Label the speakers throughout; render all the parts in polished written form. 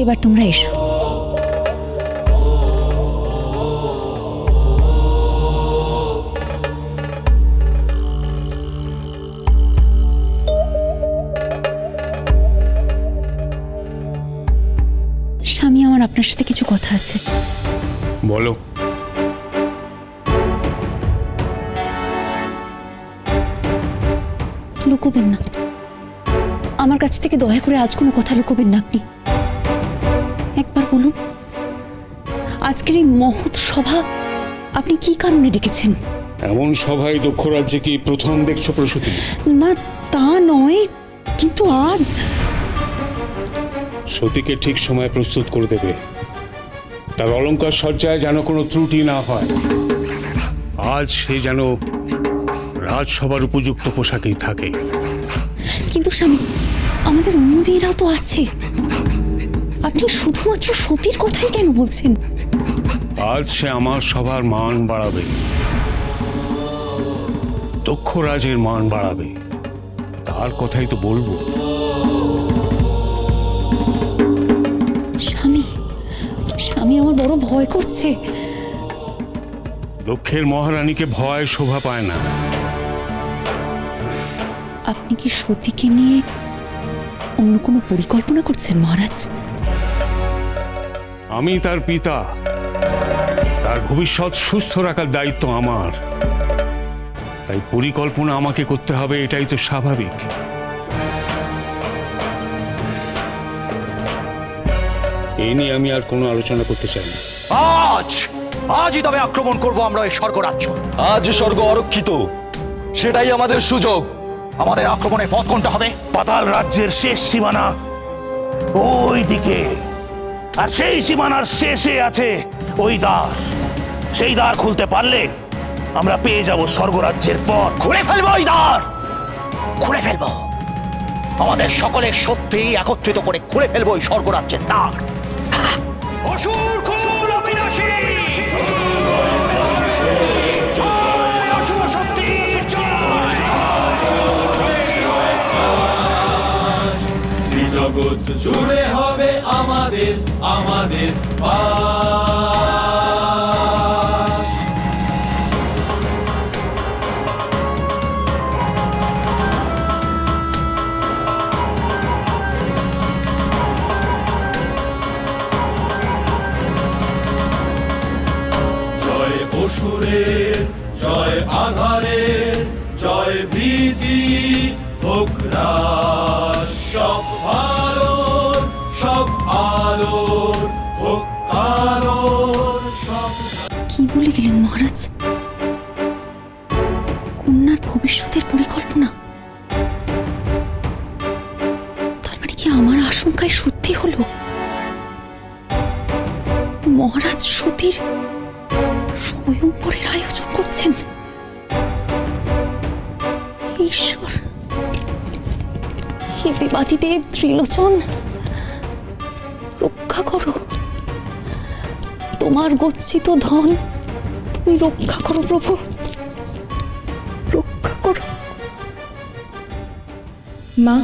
Speaker 1: এবার তোমরা এসো। স্বামী, আমার আপনার সাথে কিছু কথা আছে।
Speaker 2: বলো।
Speaker 1: লুকোবেন না আমার কাছ থেকে, দয়া করে আজ কোনো কথা লুকোবেন না আপনি। একবার বলুন, আজকের এই মহৎ সভা আপনি কি কারণে ডেকেছেন?
Speaker 2: এমন সভায় দক্ষ রাজ্যে কি প্রথম দেখছো প্রসূতি?
Speaker 1: না, তা নয়, কিন্তু আজ
Speaker 2: সতীকে ঠিক সময় প্রস্তুত করে দেবে, তার অলংকার সজ্জায় যেন কোনো ত্রুটি না হয়। আজ সে যেন রাজসভার উপযুক্ত পোশাকেই থাকে।
Speaker 1: কিন্তু স্বামী, আমাদের অন্য মেয়েরাও তো আছে, আপনি শুধুমাত্র সতীর কথাই কেন বলছেন?
Speaker 2: আজ সে আমার সবার মান বাড়াবে, দক্ষ রাজের মান বাড়াবে, তার কথাই তো বলবো।
Speaker 1: স্বামী, স্বামী, আমার বড় ভয় করছে।
Speaker 2: দক্ষের মহারানীকে ভয় শোভা পায় না।
Speaker 1: আপনি কি সতীকে নিয়ে অন্য কোনো পরিকল্পনা করছেন মহারাজ?
Speaker 2: আমি তার পিতা, তার ভবিষ্যৎ সুস্থ রাখার দায়িত্ব আমার, তাই পরিকল্পনা আমাকে করতে হবে, এটাই তো স্বাভাবিক। এই নিয়ে আমি আর কোনো আলোচনা করতে চাই না।
Speaker 3: আজই তবে আক্রমণ করব আমরা এই স্বর্গরাজ্য।
Speaker 4: আজ স্বর্গ অরক্ষিত, সেটাই আমাদের সুযোগ।
Speaker 3: আমাদের আক্রমণের পথ কোনটা হবে?
Speaker 5: পাতাল রাজ্যের শেষ সীমানা ওই দিকে, আর সেই সীমানার শেষে আছে ওই দ্বার। সেই দ্বার খুলতে পারলে আমরা পেয়ে যাব স্বর্গরাজ্যের পথ।
Speaker 3: খুলে ফেলবো ওই দ্বার, খুলে ফেলবো। আমাদের সকলের শক্তি একত্রিত করে খুলে ফেলবো ওই স্বর্গরাজ্যের দ্বার। অসুর কুল অবিনাশী, জয় অসুর শক্তি,
Speaker 6: জগৎ জুড়ে হবে আমাদের আমাদের বাস। জয় অসুরের, জয় আধারের, জয় ভীতি হোক রাস। সব আলোর, সব আলোর হোক আলোর সব।
Speaker 1: কি বলে গেলেন মহারাজ? কন্যার ভবিষ্যতের পরিকল্পনা? তার মানে কি আমার আশঙ্কায় সত্যি হলো? মহারাজ সতীর স্বয়ংবরের আয়োজন করছেন। ঈশ্বর, হে দেবাদিদেব ত্রিলোচন, রক্ষা করো, তোমার গচ্ছিত ধন তুমি রক্ষা করো প্রভু, রক্ষা করো।
Speaker 7: মা,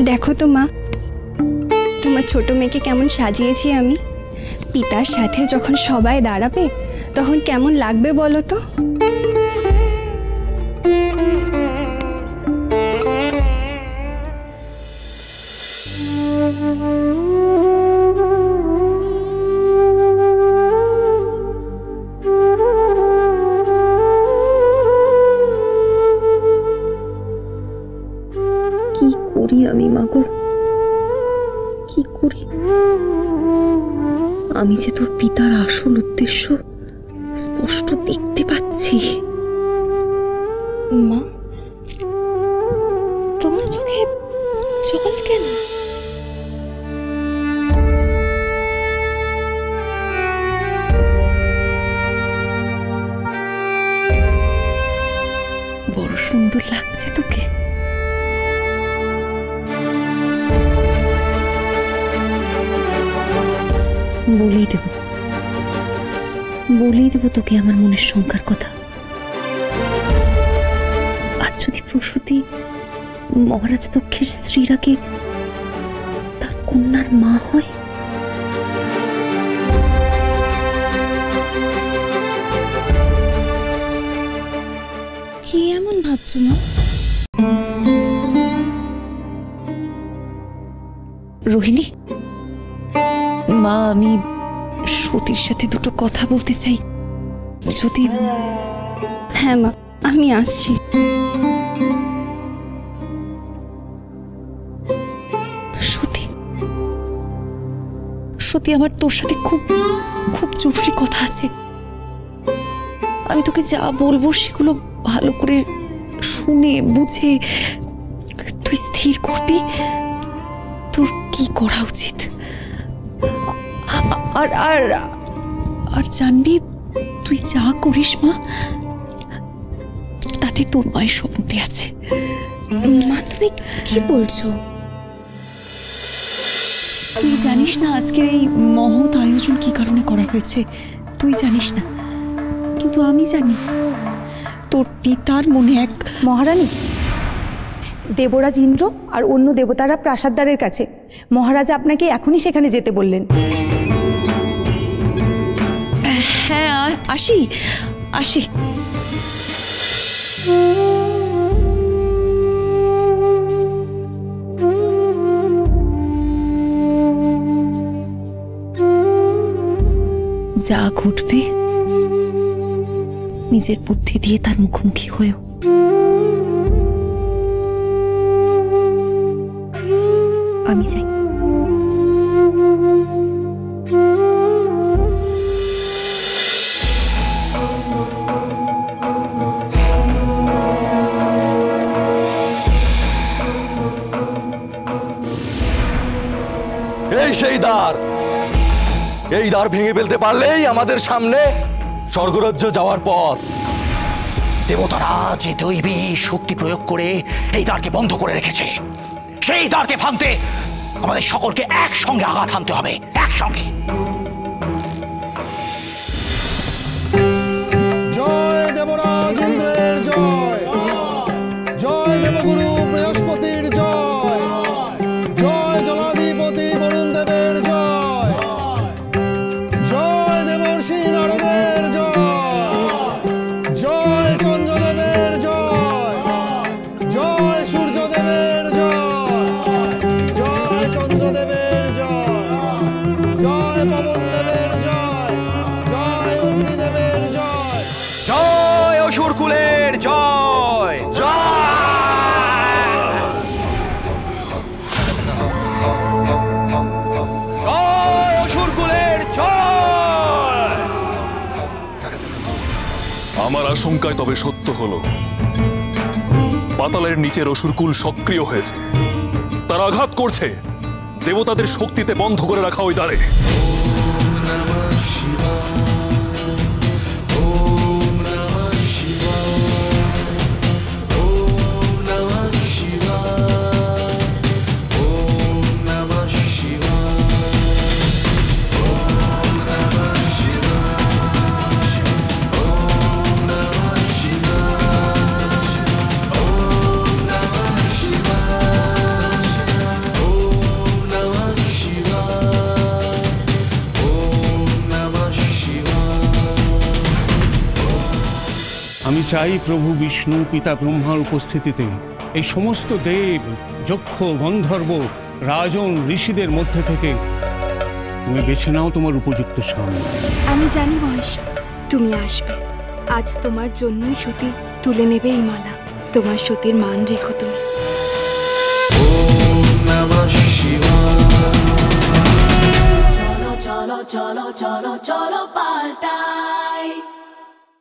Speaker 7: দেখো তো মা, তোমার ছোট মেয়েকে কেমন সাজিয়েছি আমি। পিতার সাথে যখন সবাই দাঁড়াবে তখন কেমন লাগবে বলো তো?
Speaker 1: কি করি আমি মাগো, কি করি? আমি যে তোর পিতার আসল উদ্দেশ্য স্পষ্ট দেখতে পাচ্ছি।
Speaker 7: মা,
Speaker 8: জল কেন?
Speaker 1: বড় সুন্দর লাগছে তোকে। বলেই দেব তোকে আমার মনের শঙ্কার কথা। আজ যদি প্রসূতি মহারাজ দক্ষের স্ত্রীর আগে তার কন্যার মা হয়,
Speaker 8: কি এমন ভাবছো মা?
Speaker 1: রোহিণী মা, আমি সতীর সাথে দুটো কথা বলতে চাই, যদি।
Speaker 7: হ্যাঁ মা, আমি আসছি।
Speaker 1: সত্যি আমার তোর সাথে খুব খুব জরুরি কথা আছে। আমি তোকে যা বলবো সেগুলো ভালো করে শুনে বুঝে তুই স্থির করবি তোর কি করা উচিত। আর আর আর জানবি, তুই যা করিস মা, তাতে তোর মায়ের সম্মতি আছে।
Speaker 8: মা, তুমি কি বলছো?
Speaker 1: তুই জানিস না আজকের এই মহৎ আয়োজন কি কারণে করা হয়েছে? তুই জানিস না, কিন্তু আমি জানি। তোর পিতার মনে এক।
Speaker 9: মহারানী, দেবরাজ ইন্দ্র আর অন্য দেবতারা প্রাসাদদ্বারের কাছে। মহারাজ আপনাকে এখনই সেখানে যেতে বললেন।
Speaker 1: হ্যাঁ, আসি আসি। যা ঘটবে নিজের বুদ্ধি দিয়ে তার মুখোমুখি হয়েও। আমি চাই
Speaker 4: এই সেই দ্বার, এই দ্বার ভেঙে ফেলতে পারলেই আমাদের সামনে স্বর্গরাজ্য যাওয়ার পথ।
Speaker 3: দেবতারা যে দৈবী শক্তি প্রয়োগ করে এই দ্বারকে বন্ধ করে রেখেছে, সেই দ্বারকে ভাঙতে আমাদের সকলকে একসঙ্গে আঘাত হানতে হবে, একসঙ্গে।
Speaker 6: জয় দেবরাজ ইন্দ্রের জয়, জয় দেবগুরু বৃহস্পতির জয়, জয় জলাধিপতি বরুণ দেবের জয়, জয় দেবর্ষি নারদের জয়, জয় চন্দ্রদেবের জয়, জয় সূর্যদেবের জয়, জয় চন্দ্রদেবের জয়, জয় পবন দেবের জয়, জয় অগ্নিদেবের জয়,
Speaker 3: জয় অসুরকুলের জয়, জয় অসুরকুলের জয়।
Speaker 10: আমার আশঙ্কায় তবে সত্য হলো, পাতালের নিচের অসুরকুল সক্রিয় হয়েছে। তারা আঘাত করছে দেবতাদের শক্তিতে বন্ধ করে রাখা ওই দ্বারে।
Speaker 2: আমি চাই প্রভু বিষ্ণু পিতা ব্রহ্মার উপস্থিতিতে এই সমস্ত দেব, যক্ষ, গন্ধর্ব, রাজন, ঋষিদের মধ্যে থেকে তুমি বেছে নাও তোমার উপযুক্ত স্বামী।
Speaker 8: আমি জানি মহেশ্বর, তুমি আসবে। আজ তোমার জন্যই সতী তুলে নেবে এই মালা। তোমার সতীর মান রেখো তুমি।
Speaker 11: চলো চলো চলো চলো চলো পাল্টাই।